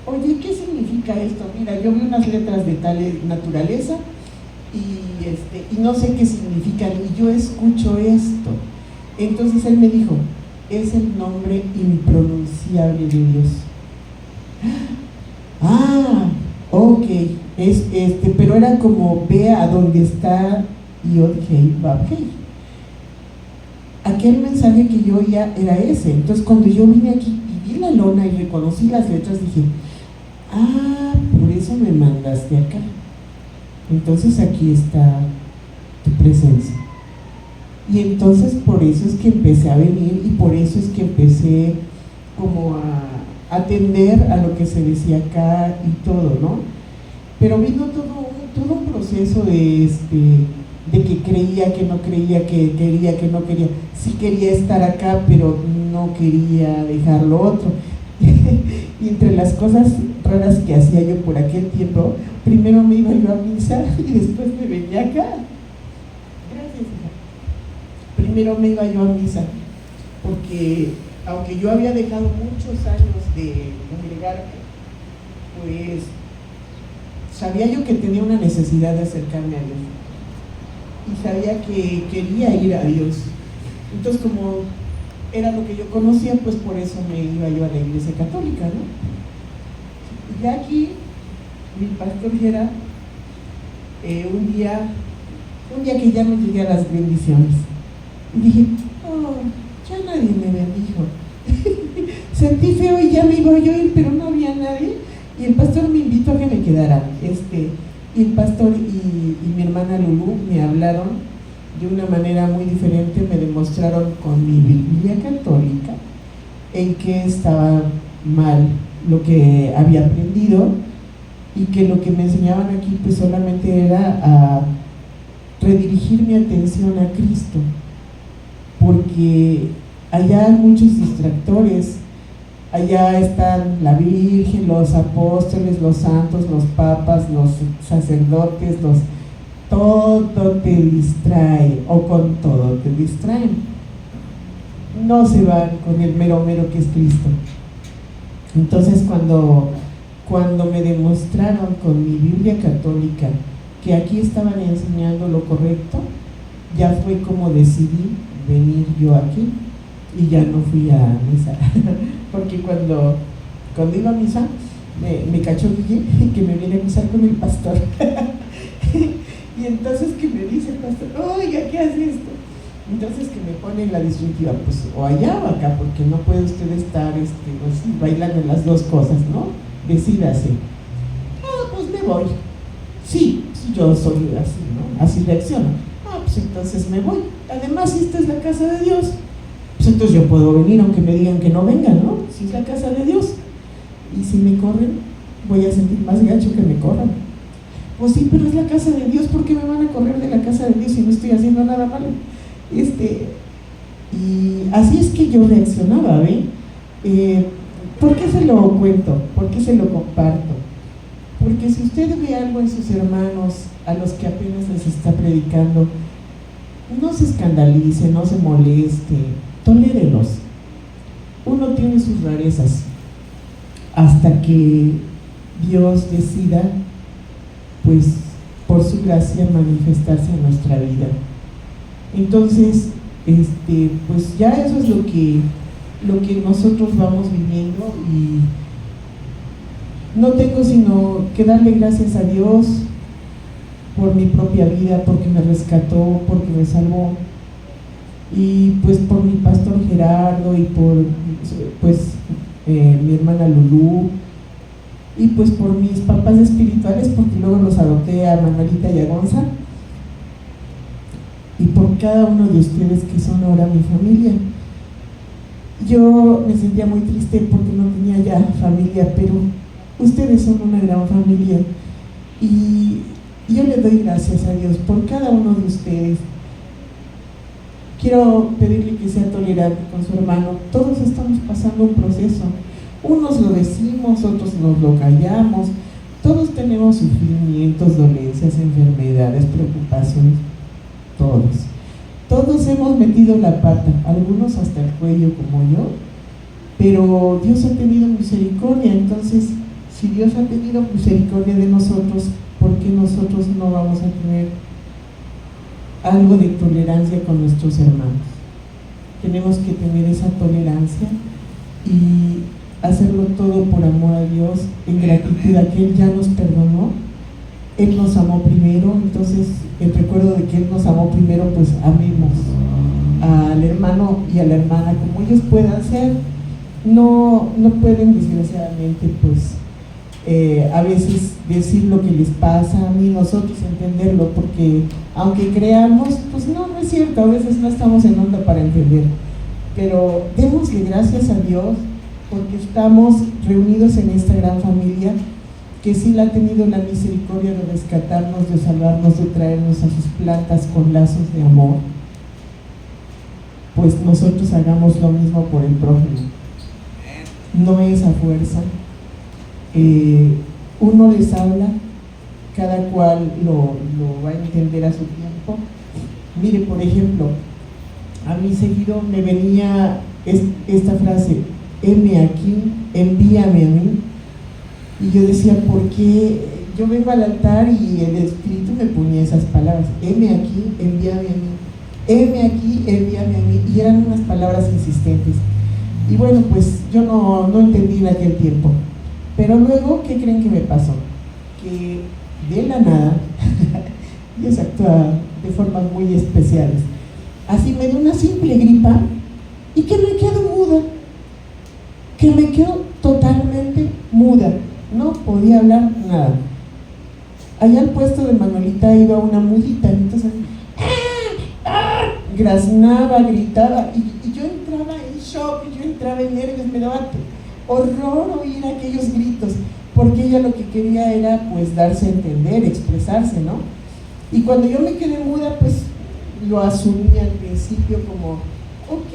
oye, ¿qué significa esto? Mira, yo vi unas letras de tal naturaleza y no sé qué significan, y yo escucho esto. Entonces él me dijo, es el nombre impronunciable de Dios. Ok, pero era como, ve a donde está Yod Hei Vav Hei. Aquel mensaje que yo oía era ese. Entonces cuando yo vine aquí y vi la lona y reconocí las letras, dije, por eso me mandaste acá. Entonces aquí está tu presencia. Y entonces por eso es que empecé a venir, y por eso es que empecé como a atender a lo que se decía acá y todo, ¿no? Pero vino todo un proceso de que creía, que no creía, que quería, que no quería. Sí quería estar acá, pero no quería dejar lo otro. Y entre las cosas raras que hacía yo por aquel tiempo, primero me iba yo a misa y después me venía acá. Gracias, hija. Primero me iba yo a misa, porque aunque yo había dejado muchos años de congregarme, pues sabía yo que tenía una necesidad de acercarme a Dios, y sabía que quería ir a Dios. Entonces, como era lo que yo conocía, pues por eso me iba yo a la iglesia católica, ¿no? Y aquí mi pastor Gerard, un día que ya no llegué a las bendiciones, y dije, ya nadie me bendijo. Sentí feo y ya me iba yo a ir, pero no había nadie, y el pastor me invitó a que me quedara. Y el pastor y mi hermana Lulú me hablaron de una manera muy diferente me demostraron con mi Biblia católica en que estaba mal lo que había aprendido y que lo que me enseñaban aquí pues solamente era a redirigir mi atención a Cristo, porque allá hay muchos distractores. Allá están la Virgen, los apóstoles, los santos, los papas, los sacerdotes, todo te distrae, o con todo te distraen. No se van con el mero que es Cristo. Entonces cuando me demostraron con mi Biblia católica que aquí estaban enseñando lo correcto, ya fue como decidí venir yo aquí y ya no fui a misa. Porque cuando iba a misa me cachó que me viene a acusar con el pastor. Y entonces que me dice el pastor, oiga, ¿qué hace esto? Entonces que me pone en la disyuntiva, pues o allá o acá, porque no puede usted estar así, bailando en las dos cosas, ¿no? Decídase. Pues me voy. Sí, yo soy así, ¿no? Así reacciono. Pues entonces me voy. Además, si esta es la casa de Dios, pues entonces yo puedo venir aunque me digan que no vengan, ¿no? Si es la casa de Dios. Y si me corren, voy a sentir más gacho que me corran. Pues sí, pero es la casa de Dios, ¿por qué me van a correr de la casa de Dios si no estoy haciendo nada malo? Y así es que yo reaccionaba, ¿ve? ¿Por qué se lo cuento? ¿Por qué se lo comparto? Porque si usted ve algo en sus hermanos a los que apenas les está predicando, no se escandalice, no se moleste, tolérelos. Uno tiene sus rarezas hasta que Dios decida, pues, por su gracia manifestarse en nuestra vida. Entonces, pues ya eso es lo que nosotros vamos viviendo, y no tengo sino que darle gracias a Dios por mi propia vida, porque me rescató, porque me salvó, y pues por mi pastor Gerardo, y por mi hermana Lulú, y pues por mis papás espirituales, porque luego los adopté a Manuelita y a Gonza, y por cada uno de ustedes que son ahora mi familia. Yo me sentía muy triste porque no tenía ya familia, pero ustedes son una gran familia, y yo le doy gracias a Dios por cada uno de ustedes. Quiero pedirle que sea tolerante con su hermano. Todos estamos pasando un proceso. Unos lo decimos, otros nos lo callamos. Todos tenemos sufrimientos, dolencias, enfermedades, preocupaciones. Todos hemos metido la pata, algunos hasta el cuello como yo, pero Dios ha tenido misericordia. Entonces, si Dios ha tenido misericordia de nosotros, ¿por qué nosotros no vamos a tener algo de tolerancia con nuestros hermanos? Tenemos que tener esa tolerancia y hacerlo todo por amor a Dios, en gratitud a que Él ya nos perdonó. Él nos amó primero, entonces el recuerdo de que Él nos amó primero, pues amemos al hermano y a la hermana como ellos puedan ser. No pueden, desgraciadamente, pues a veces decir lo que les pasa, ni nosotros entenderlo, porque aunque creamos, pues no es cierto, a veces no estamos en onda para entender, pero démosle gracias a Dios porque estamos reunidos en esta gran familia que sí la ha tenido la misericordia de rescatarnos, de salvarnos, de traernos a sus plantas con lazos de amor. Pues nosotros hagamos lo mismo por el prójimo. No es a fuerza. Uno les habla, cada cual lo va a entender a su tiempo. Mire, por ejemplo, a mí seguido me venía esta frase: heme aquí, envíame a mí. Y yo decía, ¿por qué? Yo vengo al altar y el Espíritu me ponía esas palabras: heme aquí, envíame a mí, heme aquí, envíame a mí. Y eran unas palabras insistentes. Y bueno, pues yo no entendí en aquel tiempo. Pero luego, ¿qué creen que me pasó? Que de la nada, Dios actúa de formas muy especiales. Así me dio una simple gripa y que me quedo muda, que me quedo totalmente muda. No podía hablar nada. Allá al puesto de Manuelita iba una mudita, entonces, graznaba, gritaba, y yo entraba en shock, yo entraba en nervios, me daba horror oír aquellos gritos, porque ella lo que quería era pues darse a entender, expresarse, ¿no? Y cuando yo me quedé muda, pues lo asumí al principio como, ok,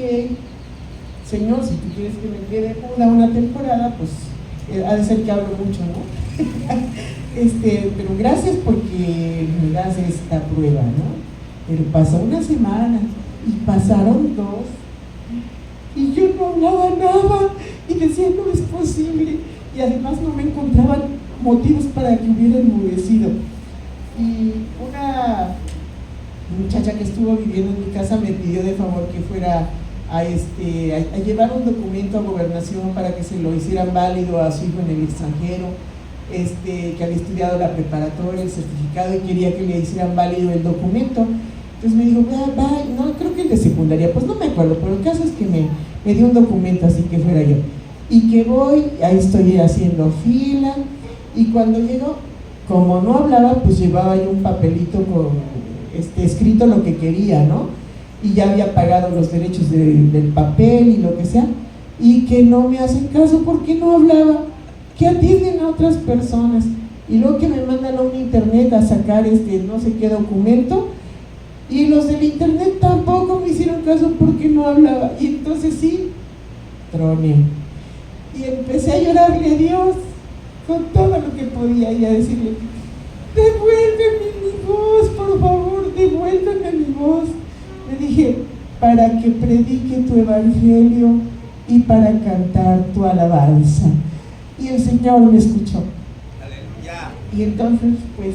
Señor, si tú quieres que me quede muda una temporada, pues ha de ser que hablo mucho, ¿no? Pero gracias porque me das esta prueba, ¿no? Pero pasó una semana y pasaron 2 y yo no hablaba nada y decía, no es posible, y además no me encontraban motivos para que hubiera enmudecido. Y una muchacha que estuvo viviendo en mi casa me pidió de favor que fuera a llevar un documento a Gobernación para que se lo hicieran válido a su hijo en el extranjero, que había estudiado la preparatoria, el certificado, y quería que le hicieran válido el documento. Entonces me dijo, va, no, creo que el de secundaria, pues no me acuerdo, pero el caso es que me dio un documento así que fuera yo. Y que voy, ahí estoy haciendo fila, y cuando llego, como no hablaba, pues llevaba yo un papelito con escrito lo que quería, ¿no? Y ya había pagado los derechos del papel y lo que sea, y que no me hacen caso porque no hablaba, que atienden a otras personas, y luego que me mandan a un internet a sacar no sé qué documento, y los del internet tampoco me hicieron caso porque no hablaba, y entonces sí, troné, y empecé a llorarle a Dios con todo lo que podía y a decirle, devuélveme mi voz, por favor, devuélveme mi voz. Le dije, para que predique tu evangelio y para cantar tu alabanza. Y el Señor me escuchó. Aleluya. Y entonces, pues,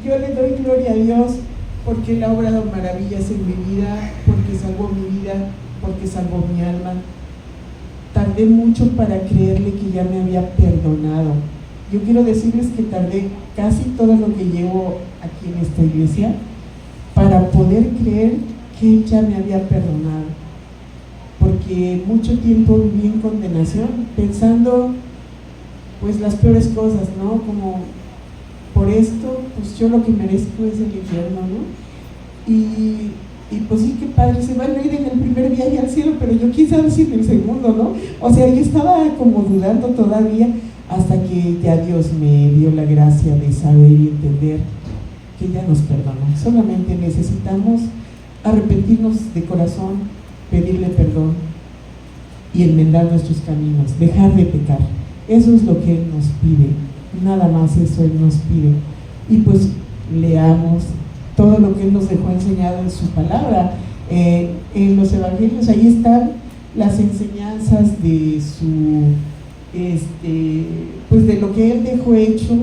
yo le doy gloria a Dios porque Él ha obrado maravillas en mi vida, porque salvó mi vida, porque salvó mi alma. Tardé mucho para creerle que ya me había perdonado. Yo quiero decirles que tardé casi todo lo que llevo aquí en esta iglesia para poder creer que Él ya me había perdonado, porque mucho tiempo viví en condenación, pensando pues las peores cosas, ¿no? Como por esto, pues yo lo que merezco es el infierno, ¿no? Y pues sí, que padre, se van a ir en el primer viaje al cielo, pero yo quién sabe si en el segundo, ¿no? O sea, yo estaba como dudando todavía, hasta que ya Dios me dio la gracia de saber y entender que ya nos perdonó. Solamente necesitamos arrepentirnos de corazón, pedirle perdón y enmendar nuestros caminos, dejar de pecar. Eso es lo que Él nos pide, nada más eso Él nos pide. Y pues leamos todo lo que Él nos dejó enseñado en su palabra. En los evangelios ahí están las enseñanzas de su pues de lo que Él dejó hecho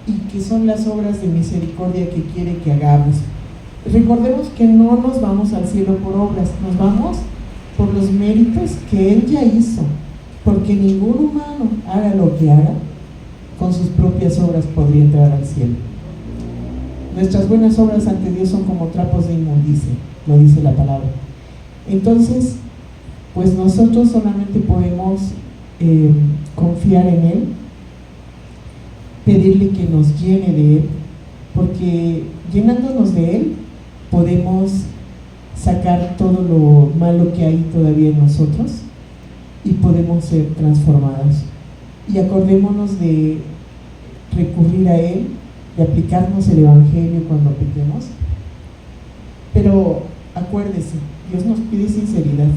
y que son las obras de misericordia que quiere que hagamos. Recordemos que no nos vamos al cielo por obras, nos vamos por los méritos que Él ya hizo, porque ningún humano, haga lo que haga, con sus propias obras podría entrar al cielo. Nuestras buenas obras ante Dios son como trapos de inmundicia, lo dice la palabra. Entonces, pues nosotros solamente podemos confiar en Él, pedirle que nos llene de Él, porque llenándonos de Él podemos sacar todo lo malo que hay todavía en nosotros y podemos ser transformados. Y acordémonos de recurrir a Él, de aplicarnos el evangelio cuando pequemos, pero acuérdese, Dios nos pide sinceridad.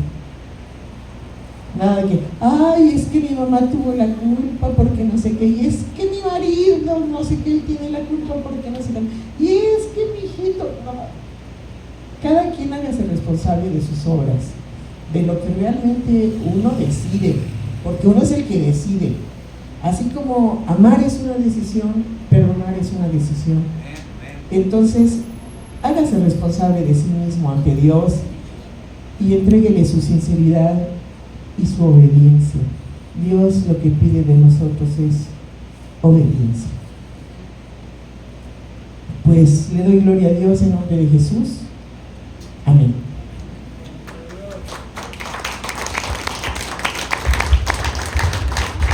Nada de que, ay, es que mi mamá tuvo la culpa porque no sé qué, y es que mi marido no sé qué, él tiene la culpa porque no sé qué, y es que mi hijito, no. Cada quien hágase responsable de sus obras, de lo que realmente uno decide, porque uno es el que decide. Así como amar es una decisión, perdonar es una decisión. Entonces, hágase responsable de sí mismo ante Dios y entréguele su sinceridad y su obediencia. Dios lo que pide de nosotros es obediencia. Pues le doy gloria a Dios en nombre de Jesús. Amén.